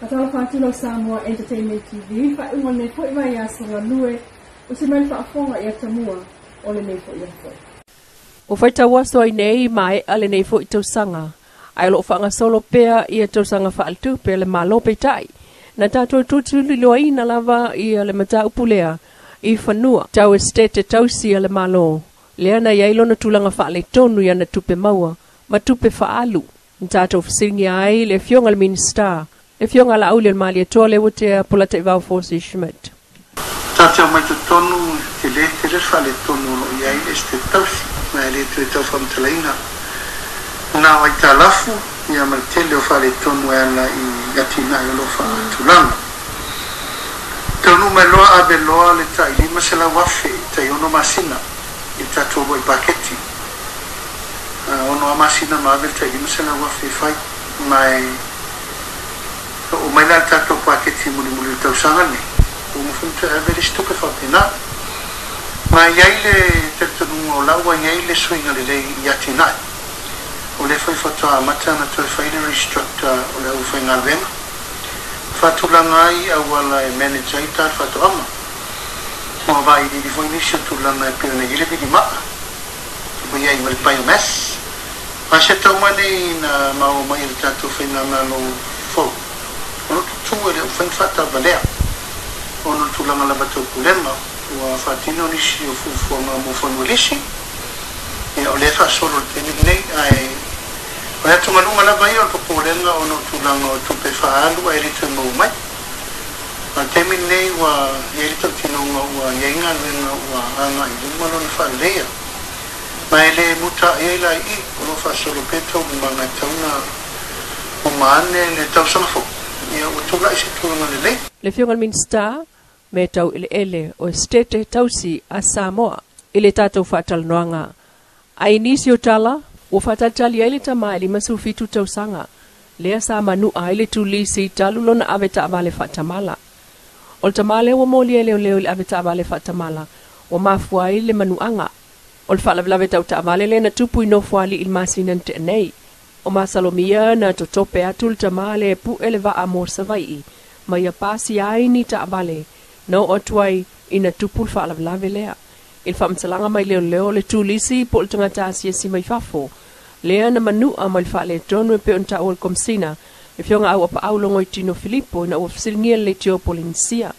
Atala whaatula Samoa Entertainment TV, whaunga nei fo iwa ia songa lue, o se mai whaafonga ia tamua, o le nei fo ia fo. O whaita waso ai nei mai ale nei fo i tausanga. Ai lo whanga solo pea ia tausanga whaaltu pea le malo peitai. Na tātou tūtuli loa ina lava ia le mata upulea i whanua. Tau estete tausi ia le malo. Leana ia ilona tulanga whaale tonu ia na tupe maua, ma tupe whaalu. Tātou whasingi ai le fionga le minister. Le fionga la au le mali atoa le wotea polata i vau Fosi Schmidt. Tātou mai tu tonu te le whaale tonu lo iai estete tausi. Mai le tu e tau whamtalaina. Nā wai tā lafu, ia mai tele o whare tonu e ana i atina i lo wha tulanga. Tonu mai loa abe loa le ta i lima se la wafe, ta i ono masina, i tātou boi baketi. Ono a masina no abe ta i lima se la wafe whai, mai o mai la tātou baketi muli muli tau sangane. O mawhunta abe le stupe whapena. Mai iai le tetonu o laua iai le swinga le lei i atina i. O le whai whatoa amata na toi whaile restructor o le au whai ngā venga. Whatulanga ai au ala e manager i tār whatoa ama. Mō vai i di whainisia tulanga e pio na ile vidi maa. Iba iai wale biomass. Ma se tau mane na mao mai le tātou whai ngā ngalo fau. Ono tutunga le whai whata valea. Ono tulanga la batou kulema. Ua whatino nisi o fufuanga mo whanuelisi. O le wha solo teni nei ai. O ea tungalunga la vai o popolenga o no tulanga o tupe whaalu ai rito mau mai. A temi nei wa yerito tinonga ua yenga lenga ua anga i lumalo na whalea. Mai le muta e la i o no wha solo peto mga tauna o maane le tau samafo. Ia o tula isi tulanga le lei. Le fionga minister me tau ele o estete tausi a Samoa ile tātou whaatal noanga. Ai nisi o tala, o whatatali ai le tamai li masu fitu tausanga. Lea sa manu ai le tulisi talu lona ave taavale whatamala. O le tamale o moli leo le ave taavale whatamala. O mafua ai le manuanga. O le whalawelawe tau taavale le na tupu ino fuali il masinan te nei. O masalomia na totope atu le tamale pu ele va amor savai. Ma ia pasi ai ni taavale. No otuai ina tupu le whalawelawe lea. Il whamsalanga mai leo le tūlisi po le tangata asia si mai whafo. Lea na manua mai whaale tonu e peonta o le komsina. E fionga au apa au longo i tino Filipo na ua fasilingia le tio Polinsia.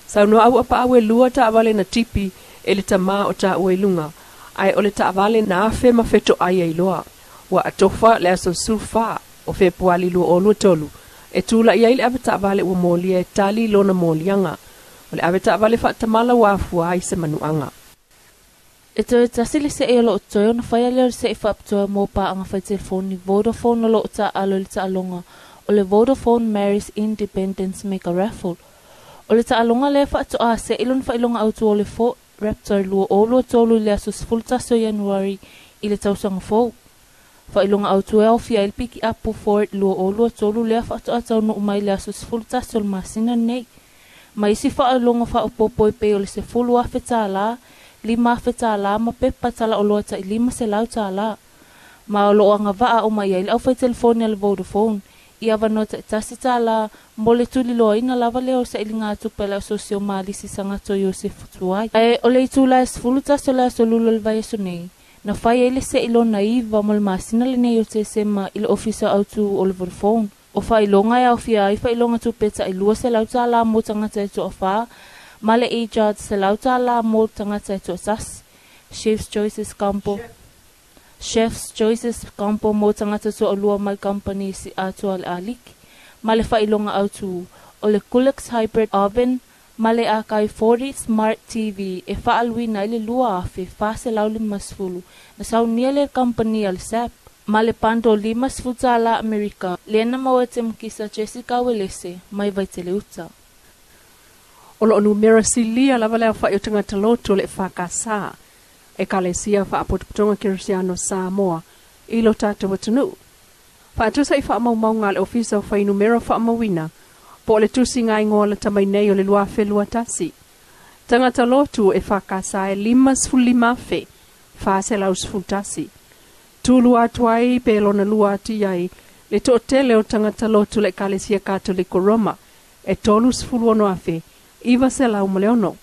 Sau no au apa au e lua ta avale na tipi e le tama o ta ua ilunga. Ai o le ta avale na afe ma feto ai ai loa. Wa atofa le aso sulfa o fe puali lua o lua tolu. E tula iai le ave ta avale ua molia e tali lona molianga. O le ave ta avale whaatamala wa afua ai se manuanga. E toi tasili se e lo toi ona whaia leo se e whaaptoa mō pā anga whai telefoni Vodafone o lo ta alo le ta alonga o le Vodafone Marries Independence Mega Raffle. O le ta alonga le whaatoa se ilon whailonga autu o le fo Raptor lua o lua tolu le asus fultaso Januari i le tausanga fōu. Whailonga autu e awhia il piki apu Ford lua o lua tolu le whaatoa tau no umai le asus fultaso le masina nei. Ma isi whailonga whaopopo i pe o le se fulu afe tā la lima feta la ma pepa tala o loa ta i lima se lau ta la. Ma o loa nga vaa o mai au fai telefoni al Vodafone. I awa no ta tasi ta la mo le tuli loa ina lava leo sa ili ngā tupela o sosio mali si sanga to Yosef Tuai. Ai o le itula es fulu taso la so lulo le vai sonei. Na fai ele se ilo naiva mo le masina le nei o te sema ilo ofisa au tu o le Vodafone. O fai longa ya o fia ai fai longa tu peta i lua se lau ta la mo tangata e to a faa. Male e-jard se lauta la mo tangata e sas. Chef's Choices Campo mo tangata so alua mai company si ato al alik. Male whailonga autu o le Culex Hybrid Oven. Male akai 40 Smart TV e whaalwi na ile lua afe whase lauli masfulu. Na sau nia le company al SAP. Male pando limas futa la Amerika. Lena mawetem kisa Jessica Welese mai vaitele uta. O lo numera silia lava lea whai o tangata loto le whakasa. E kalesia whaapotopotonga Kirisiano Samoa. I lo tata watanu. Whaatusa i whaamaumaunga le ofisa o whai numera whaamawina. Po le tusi ngai ngoa la tamai nei o le lua whelua tasi. Tangata loto e whakasa e limas fulima fe. Whaase laus fultasi. Tulu atuai pe lona lua ati ai. Le to tele o tangata lotu le kalesia katoliko Roma, e tolu sfulu ono afe, iwa se lau maleono.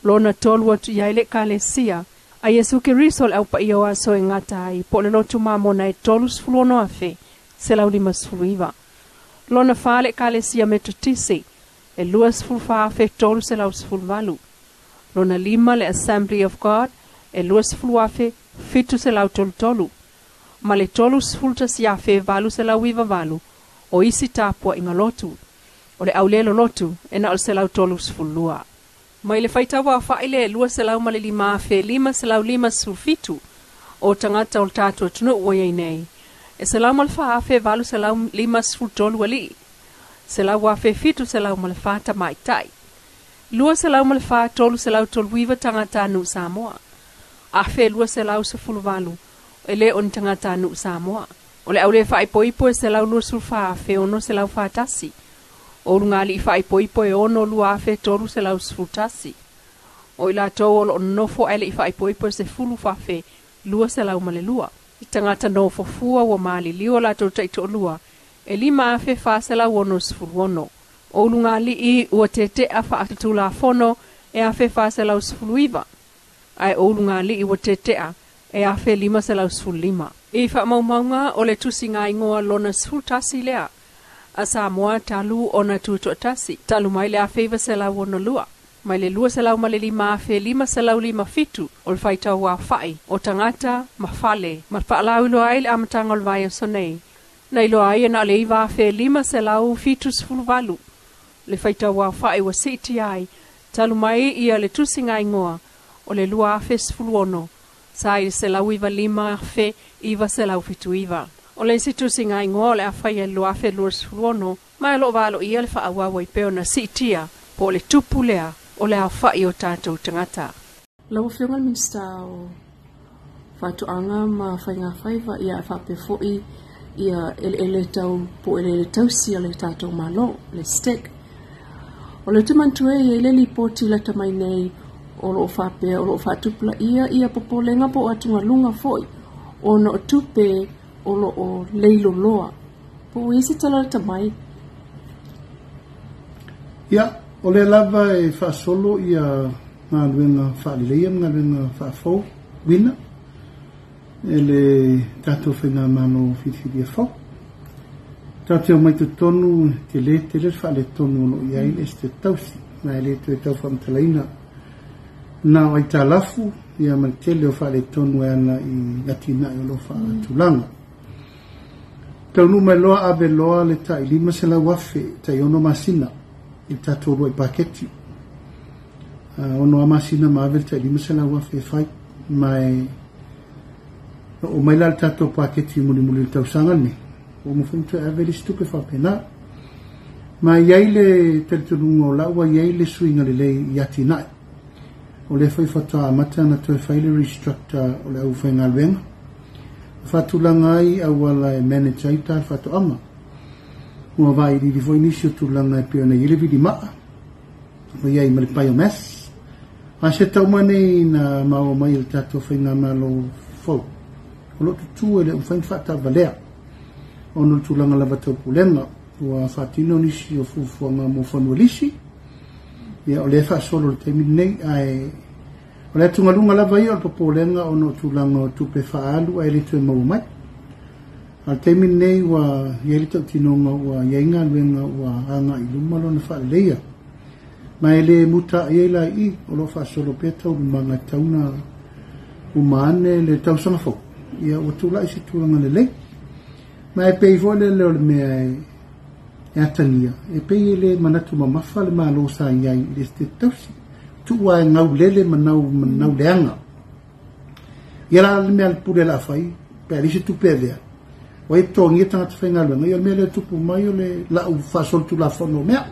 Lona tolu atu yaile kalesia, a Yesu Kiriso le au pa ia aso e ngata ai, po le lotu mamona e tolu sfulu ono afe, se lau lima sfulu iwa. Lona fale kalesia metotisi, e lua sfulu fa afe tolu se lau sfulu valu. Lona lima le Assembly of God, e lua sfulu afe, fitu se lau tolu tolu. Ma le tolu sfulu ta si afe valu se lau iwa valu, o isi tapua inga lotu. O le aulelo lotu, e na o se lau tolu sfulu lua. Ma ile faitawa faile lua se lau male lima afe, lima se lau lima sfulu fitu, o tangata o tatu tunu uaya nei. E se lau malfa afe valu se lau lima sfulu tolu wali. Se lau afe fitu se lau malfa ta maitai. Lua se lau malfa tolu se lau tolu wiva tangata anu Samoa. Afe lua se lau sfulu valu, ele on tangata anu Samoa. O le aule fai poipo e se lau lua sulfa afe ono se lau fatasi. O lungali fai poipo e ono lua afe tolu se lau sfutasi. O ila tau o nofo ele fai poipo e se fulu fafe lua se lau male lua. I tangata nofo fua wa mali liwa la tau taito lua. E lima afe fa se lau ono sfulu ono. O lungali I ua tete afa atutula fono e afe fa se lau sfulu iwa. Ai o lungali I ua tete a e afe lima se lau sfulu lima. I fa maumaunga o le tusi ngā ingoa lona sfulu tasi lea. A Samoa talu ona tutu atasi. Talu mai le afeiva se lau ono lua. Mai le lua se lau male lima afe lima se lau lima fitu. O le faita wa fai. O tangata mafale. Ma faalau ilo ai le amatanga o le vai o sonei. Na ilo ai na le iwa afe lima se lau fitu sfulu valu. Le faita wa fai wa siti ai. Talu mai ia le tusi ngā ingoa. O le lua afe sfulu ono. Sai se lau iwa lima afe iwa se lau fitu iwa. O le situ singa ingoa le afai e lua afe lua sfulu ono. Mai lo valo ia le faa wawa I peo na sitia. Po le tupu lea o le afai o tātou tangata. Lau whiunga minsta o whatu anga ma whainga whaiva ia whape foi ia ele tau po ele tausi le tātou malo, le stick. O le tumantue ia ele li poti la tamai nei o lo whape o lo whatupula ia popolenga po atunga lunga foi. O no tupe o lo o Leilua. Po isi tala tamai? Ia, o le lava e whaasolo ia ngā luenga whaalileia, ngā luenga whaafou, wina. E le tātou whainga mano whiwhiri e whau. Tātou mai tu tonu te le whaale tonu no iai le te tausi. Nā le tu e tau whamtalaina. Nā wai tā lafu, ia mai tele o whaale tonu e ana I latina e lo wha tulanga. Tau nu mai loa ave loa le ta I lima se la wafe, ta I ono masina, I tātou roi paketi. Ono a masina ma ave ta I lima se la wafe fai, mai o mai la tātou paketi muli tau sangane. O mo whaintu ave le stupe whapena. Ma iai le telturungo laua, iai le suinga le lei iati nai. O le whai whata amata na toi whaile restructor o le au whainga luenga. Whatulanga ai awala e manager I tā whatu ama. Mua vai li foi nisi o tulanga e peo na ilivi di maa. O iai mali pai o mes. A se tau mane na mao mai il tato whainga malo fau. O lotu tu ele whain whata valea. O no tulanga lava tau pulenga. Ua whatino nisi o fufuanga mo whanua lisi. Ia o le whaasolo le teimi nei ai. O le tungalunga lava ia o popolenga o no tulanga o tupe whaalu ai le tue mau mai. Al teimi nei wa ieli tau tinonga wa iainga luenga wa anga I lumalo na whaaleia. Ma ele muta iela I o lo whaasolo peta o mga tauna umane le tau sangafo. Ia o tula isi tulanga le lei. Ma e pei vole le o le mea e atania. E pei ele manatu mamafa le maa lo sa iai le ste tausi. Tua e ngau lele manau leanga. Ia la le mea le pule la fai, pe alisi tupe vea. O e tongi tangata whainga luenga, ia le mea le tupu mai o le lau whasol tu la whono mea.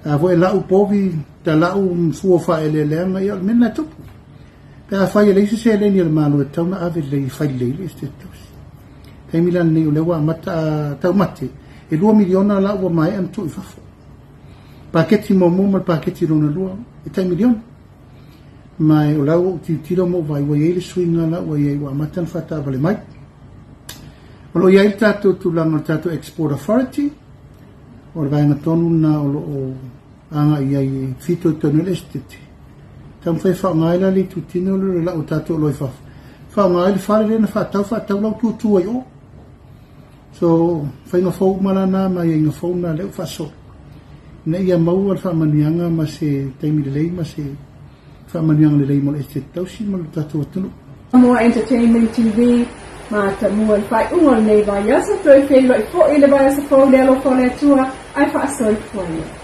Vo e lau povi, ta lau mfua wha e le leanga, ia le mea le tupu. Pe a whai e leisi se le ni le malo e tauna ave le whai leile e ste tusi. Kei milan nei o le wa mata tau mate, e 2 miliona lau wa mai am tu I whafo. Paketi momo mal paketi rona lua, e 3 miliona. Mai o lau ti tiro mo vai wa ele swinga la wa ye wa matan fata vale mai. Olo ia i tātou tūlanga tātou Export Authority, o le vaenga tonu na o anga ia i fito tonu le esteti. Tam whai whaangaila li tutino le lau tātou loi whaf. Whaangaila whare rena whaatau lau tūtua i o. So, whai ngā whau marana mai ngā whau na leo whaso. Na ia mau al whaamanianga ma se taimi le lei, ma se whaamanianga le lei mo le esteti tausi, ma le tātou atunu. Samoa Entertainment TV, ma Samoa fai unga nei vai asa toi whelua i fo i le vai asa fo le alo fo le tua, ai wha asoi fo ia.